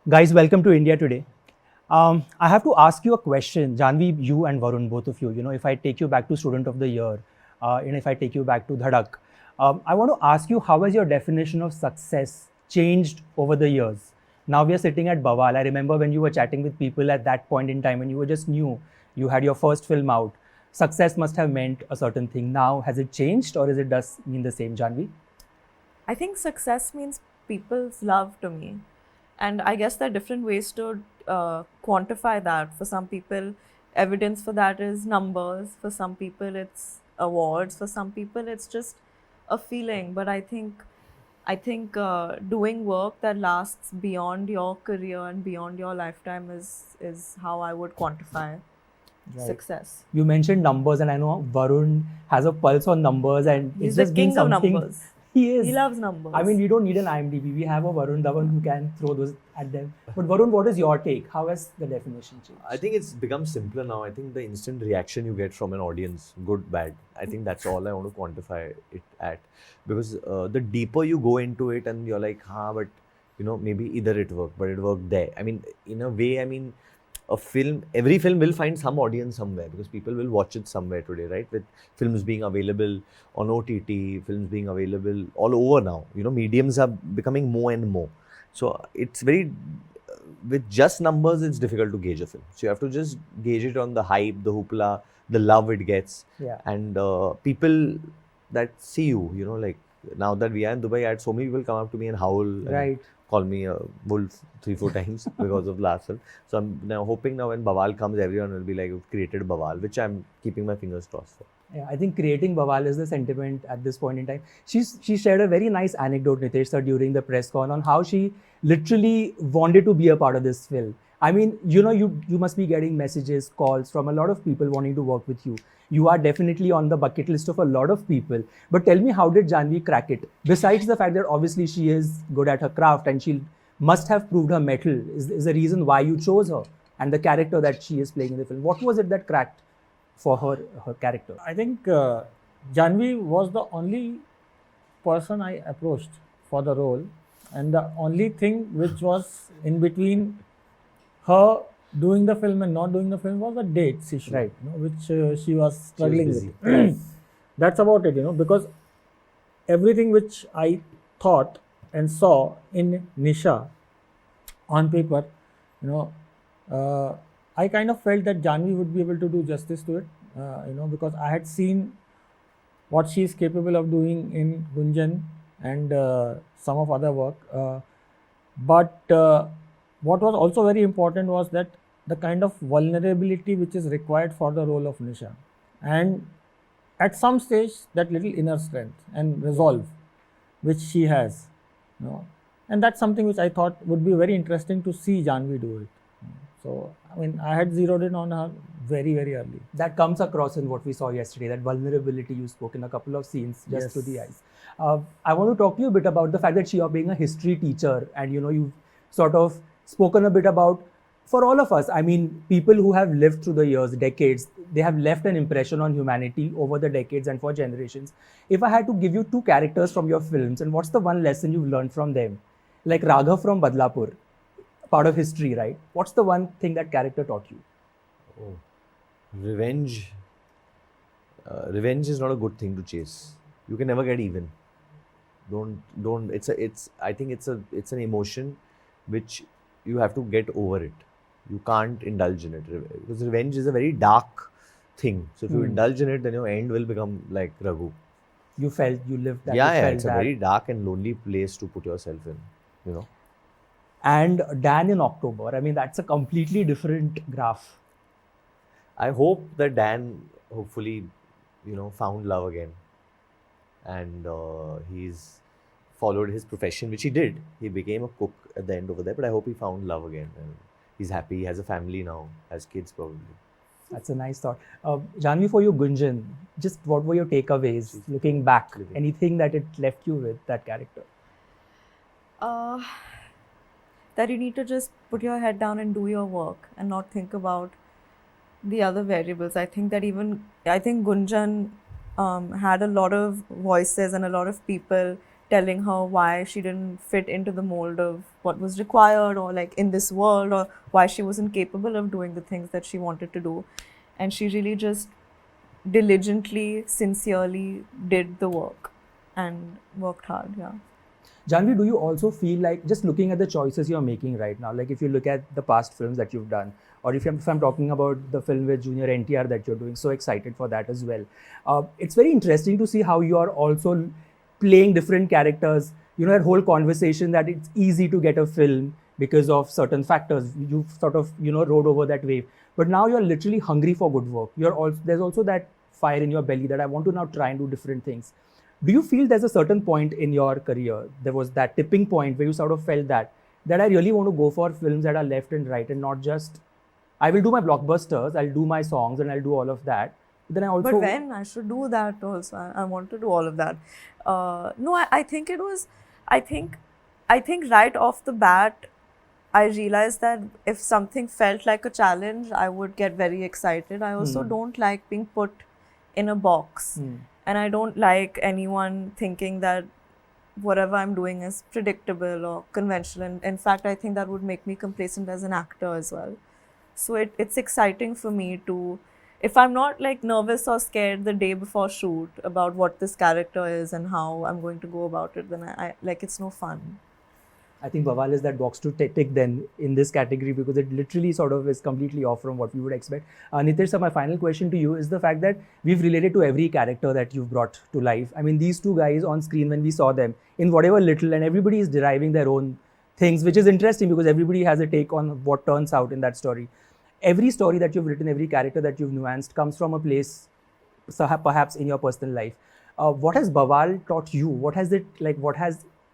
Guys, welcome to India Today. I have to ask you a question, Janhvi, you and Varun, both of you. You know, if I take you back to Student of the Year, and if I take you back to Dhadak, I want to ask you, how has your definition of success changed over the years? Now we are sitting at Bawaal. I remember when you were chatting with people at that point in time when you were just new, you had your first film out. Success must have meant a certain thing. Now, has it changed or is it does mean the same, Janhvi? I think success means people's love to me. And I guess there are different ways to quantify that. For some people, evidence for that is numbers. For some people, it's awards. For some people, it's just a feeling. But I think doing work that lasts beyond your career and beyond your lifetime is how I would quantify success. You mentioned numbers, and I know Varun has a pulse on numbers, and He's it's the just been king of something. numbers. He is. He loves numbers. I mean, we don't need an IMDb. We have a Varun Dhawan who can throw those at them. But Varun, what is your take? How has the definition changed? I think it's become simpler now. I think the instant reaction you get from an audience, good, bad, I think that's all I want to quantify it at. Because the deeper you go into it and you're like, but maybe either it worked, but it worked there. I mean, in a way, every film will find some audience somewhere because people will watch it somewhere today, right? With films being available on OTT, films being available all over now. Mediums are becoming more and more. So it's with just numbers, it's difficult to gauge a film. So you have to just gauge it on the hype, the hoopla, the love it gets. Yeah. And people that see you, like now that we are in Dubai, I had so many people come up to me and howl. Right. And call me a wolf 3-4 times because of last film. So I'm now hoping now when Bawaal comes, everyone will be like, you've created Bawaal, which I'm keeping my fingers crossed for. Yeah, I think creating Bawaal is the sentiment at this point in time. She shared a very nice anecdote, Nitesh sir, during the press con on how she literally wanted to be a part of this film. I mean, you must be getting messages, calls from a lot of people wanting to work with you. You are definitely on the bucket list of a lot of people. But tell me, how did Janhvi crack it? Besides the fact that obviously she is good at her craft and she must have proved her mettle, is the reason why you chose her and the character that she is playing in the film. What was it that cracked for her character? I think Janhvi was the only person I approached for the role, and the only thing which was in between her doing the film and not doing the film was the dates issue, Right. Which she was struggling busy. with. That's about it, because everything which I thought and saw in Nisha on paper, I kind of felt that Janhvi would be able to do justice to it, because I had seen what she is capable of doing in Gunjan and some of other work. But what was also very important was that the kind of vulnerability which is required for the role of Nisha, and at some stage that little inner strength and resolve which she has, and that's something which I thought would be very interesting to see Janhvi do it. So, I mean, I had zeroed in on her very, very early. That comes across in what we saw yesterday, that vulnerability you spoke in a couple of scenes just Yes. to the eyes. I want to talk to you a bit about the fact that you are being a history teacher and, you've sort of spoken a bit about, for all of us, I mean, people who have lived through the years, decades, they have left an impression on humanity over the decades and for generations. If I had to give you two characters from your films, and what's the one lesson you've learned from them? Like Raghav from Badlapur, part of history, right? What's the one thing that character taught you? Oh, revenge. Revenge is not a good thing to chase. You can never get even. Don't. I think it's an emotion which you have to get over it. You can't indulge in it because revenge is a very dark thing. So if you indulge in it, then your end will become like Raghu. You lived that. Yeah, you it's a felt very that. dark and lonely place to put yourself in. And Dan in October. I mean, that's a completely different graph. I hope that Dan hopefully, found love again, and he's followed his profession, which he did. He became a cook at the end over there, but I hope he found love again, and he's happy. He has a family now, has kids probably. That's a nice thought. Janhvi, for you, Gunjan, just what were your takeaways looking back? Anything that it left you with, that character? That you need to just put your head down and do your work and not think about the other variables. I think Gunjan had a lot of voices and a lot of people telling her why she didn't fit into the mold of what was required, or like in this world, or why she wasn't capable of doing the things that she wanted to do. And she really just diligently, sincerely did the work and worked hard. Yeah. Janhvi, do you also feel like, just looking at the choices you're making right now, like if you look at the past films that you've done, or if I'm talking about the film with Junior NTR that you're doing, so excited for that as well. It's very interesting to see how you are also playing different characters. You know, that whole conversation that it's easy to get a film because of certain factors. You've sort of, rode over that wave. But now you're literally hungry for good work. There's also that fire in your belly that I want to now try and do different things. Do you feel there's a certain point in your career, there was that tipping point where you sort of felt that I really want to go for films that are left and right, and not just, I will do my blockbusters, I'll do my songs, and I'll do all of that. But then I also... But when I should do that also, I want to do all of that. No, I think it was, I think right off the bat, I realized that if something felt like a challenge, I would get very excited. I also don't like being put in a box. And I don't like anyone thinking that whatever I'm doing is predictable or conventional. And in fact, I think that would make me complacent as an actor as well. So it's exciting for me to, if I'm not like nervous or scared the day before shoot about what this character is and how I'm going to go about it, then I like, it's no fun. I think Bawaal is that box to tick then in this category, because it literally sort of is completely off from what we would expect. Nitesh, sir, my final question to you is the fact that we've related to every character that you've brought to life. I mean, these two guys on screen, when we saw them in whatever little, and everybody is deriving their own things, which is interesting because everybody has a take on what turns out in that story. Every story that you've written, every character that you've nuanced comes from a place, perhaps in your personal life. What has Bawaal taught you? What has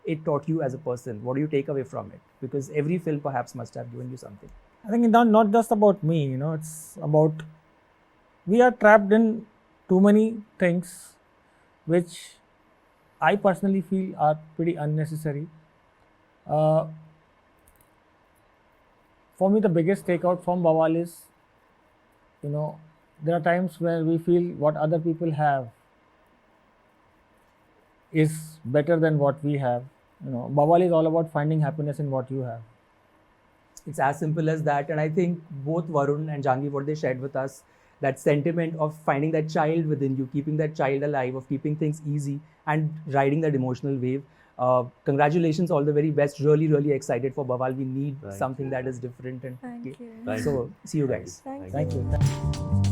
it taught you as a person? What do you take away from it? Because every film perhaps must have given you something. I think it's not just about me, it's about, we are trapped in too many things which I personally feel are pretty unnecessary. For me, the biggest takeout from Bawaal is, there are times where we feel what other people have is better than what we have. Bawaal is all about finding happiness in what you have. It's as simple as that. And I think both Varun and Janhvi, what they shared with us, that sentiment of finding that child within you, keeping that child alive, of keeping things easy and riding that emotional wave. Congratulations, all the very best. Really, really excited for Bawaal. We need something that is different. And Thank you. Thank so, you. see you guys. Thank you. Thank you.